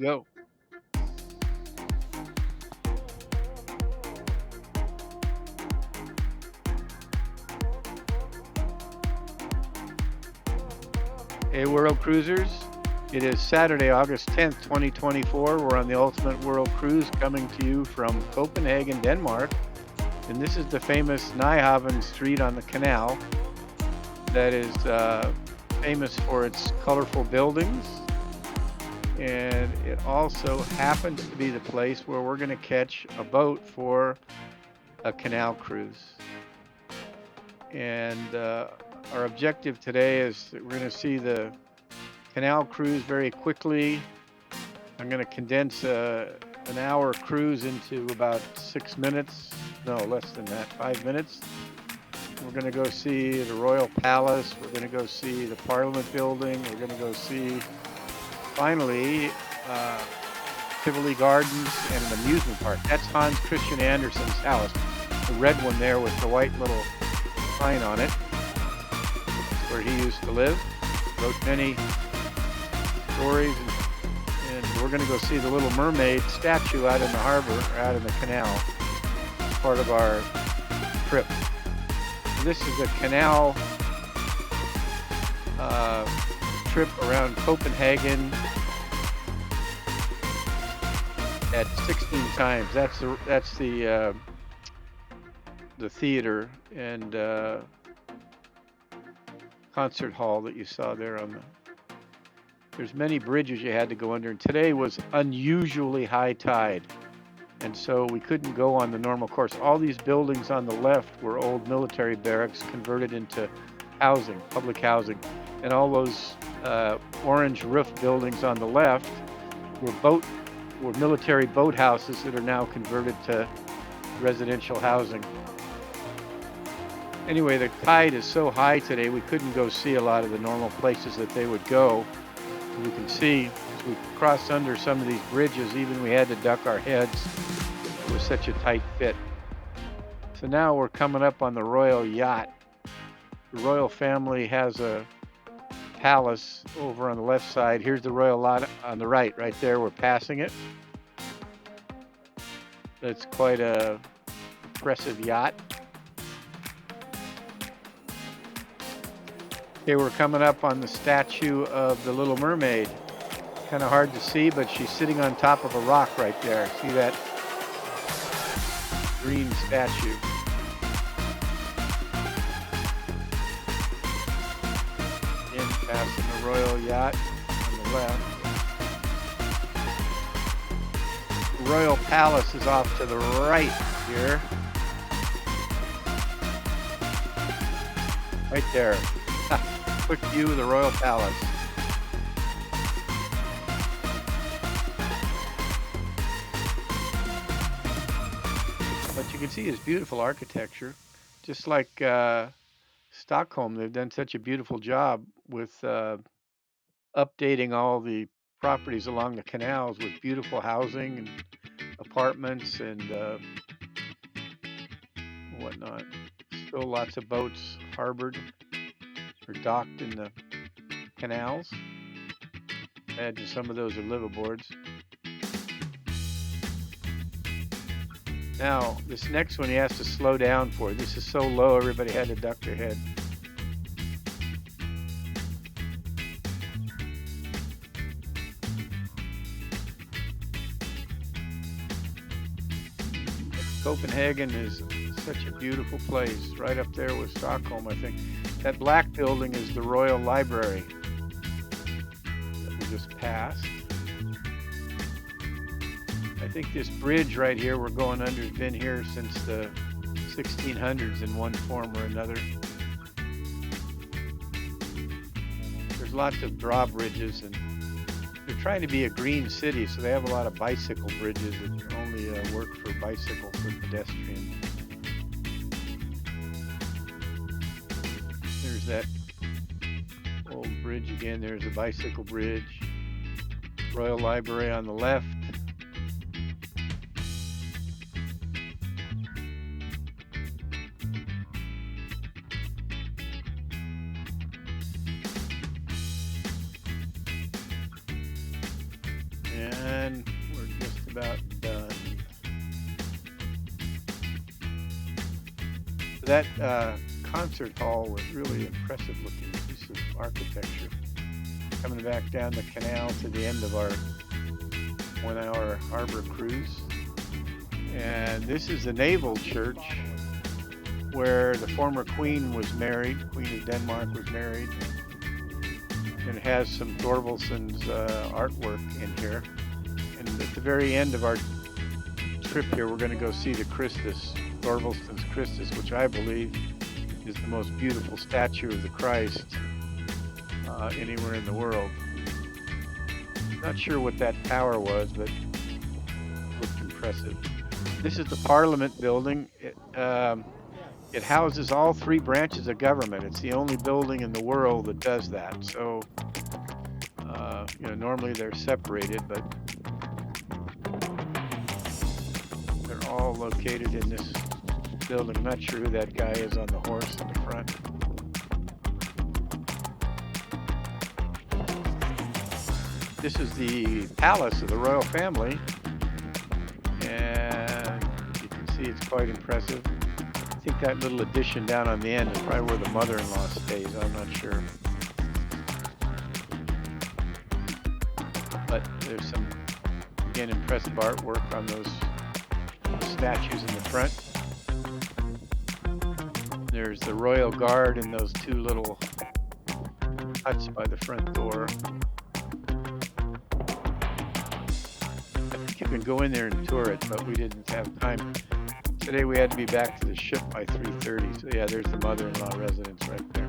Go. Hey, World Cruisers. It is Saturday, August 10th, 2024. We're on the Ultimate World Cruise coming to you from Copenhagen, Denmark. And this is the famous Nyhavn Street on the canal that is famous for its colorful buildings. And it also happens to be the place where we're going to catch a boat for a canal cruise. And our objective today is that we're going to see the canal cruise very quickly. I'm going to condense an hour cruise into about 6 minutes. No, less than that, 5 minutes. We're going to go see the Royal Palace. We're going to go see the Parliament Building. We're going to go see, finally, Tivoli Gardens and an amusement park. That's Hans Christian Andersen's house, the red one there with the white little sign on it. That's where he used to live. Wrote many stories, and we're going to go see the Little Mermaid statue out in the harbor, or out in the canal, as part of our trip. This is a canal trip around Copenhagen at 16 times. That's the theater and concert hall that you saw there on the. There's many bridges you had to go under, and today was unusually high tide, and so we couldn't go on the normal course. All these buildings on the left were old military barracks converted into housing, public housing, and all those orange roof buildings on the left were military boathouses that are now converted to residential housing. Anyway, the tide is so high today, we couldn't go see a lot of the normal places that they would go. You can see as we crossed under some of these bridges, even we had to duck our heads. It was such a tight fit. So now we're coming up on the royal yacht. The royal family has a palace over on the left side. Here's the royal yacht on the right there. We're passing it. It's quite a impressive yacht. Okay, we're coming up on the statue of the Little Mermaid. Kind of hard to see, but she's sitting on top of a rock right there. See that green statue? In passing the royal yacht on the left. The royal palace is off to the right here. Right there. Quick view of the royal palace. But you can see it's beautiful architecture. Just like Stockholm, they've done such a beautiful job with updating all the properties along the canals with beautiful housing and apartments and whatnot. Still lots of boats harbored or docked in the canals. Imagine some of those are liveaboards. Now, this next one he has to slow down for. This is so low, everybody had to duck their head. Copenhagen is such a beautiful place, right up there with Stockholm, I think. That black building is the Royal Library that we just passed. I think this bridge right here we're going under has been here since the 1600s in one form or another. There's lots of drawbridges, and they're trying to be a green city, so they have a lot of bicycle bridges that only work for bicycles or pedestrians. There's that old bridge again. There's a bicycle bridge. Royal Library on the left. about done. That concert hall was really impressive looking piece of architecture. Coming back down the canal to the end of our 1-hour harbor cruise. And this is the naval church where the former queen was married. Queen of Denmark was married. And it has some Thorvaldsen's artwork in here. And at the very end of our trip here, we're going to go see the Christus, Thorvaldsen's Christus, which I believe is the most beautiful statue of the Christ anywhere in the world. Not sure what that tower was, but it looked impressive. This is the Parliament building. It houses all 3 branches of government. It's the only building in the world that does that. So, normally they're separated, but they're all located in this building. I'm not sure who that guy is on the horse in the front. This is the palace of the royal family, and you can see it's quite impressive. I think that little addition down on the end is probably where the mother-in-law stays. I'm not sure. But there's some, again, impressive artwork on those statues in the front. There's the royal guard in those 2 little huts by the front door. I think you can go in there and tour it, but we didn't have time. Today we had to be back to the ship by 3:30. So yeah, there's the mother-in-law residence right there.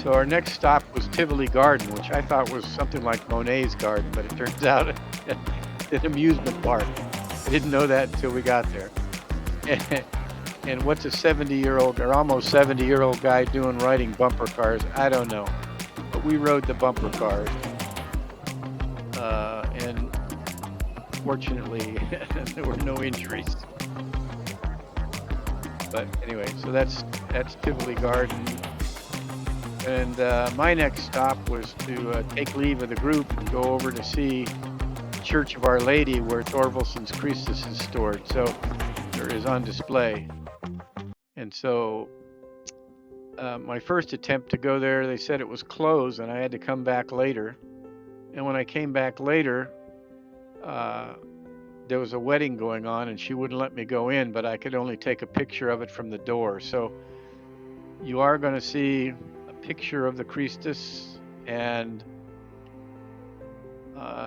So our next stop was Tivoli Garden, which I thought was something like Monet's garden, but it turns out it's an amusement park. I didn't know that until we got there. And what's a 70-year-old or almost 70-year-old guy doing riding bumper cars? I don't know. But we rode the bumper cars. And fortunately, there were no injuries. But anyway, so that's Tivoli Garden. And my next stop was to take leave of the group and go over to see Church of Our Lady, where Thorvaldsen's Christus is stored. So there is on display. And so my first attempt to go there, they said it was closed and I had to come back later. And when I came back later, there was a wedding going on and she wouldn't let me go in, but I could only take a picture of it from the door. So you are going to see a picture of the Christus, and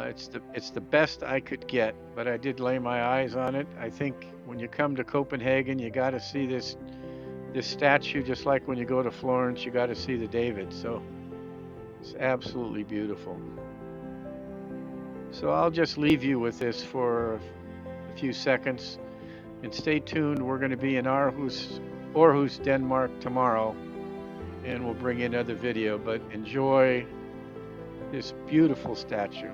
it's the best I could get, but I did lay my eyes on it. I think when you come to Copenhagen, you got to see this statue, just like when you go to Florence, you got to see the David. So it's absolutely beautiful. So I'll just leave you with this for a few seconds, and stay tuned. We're going to be in Aarhus, Denmark tomorrow, and we'll bring in another video, but enjoy this beautiful statue.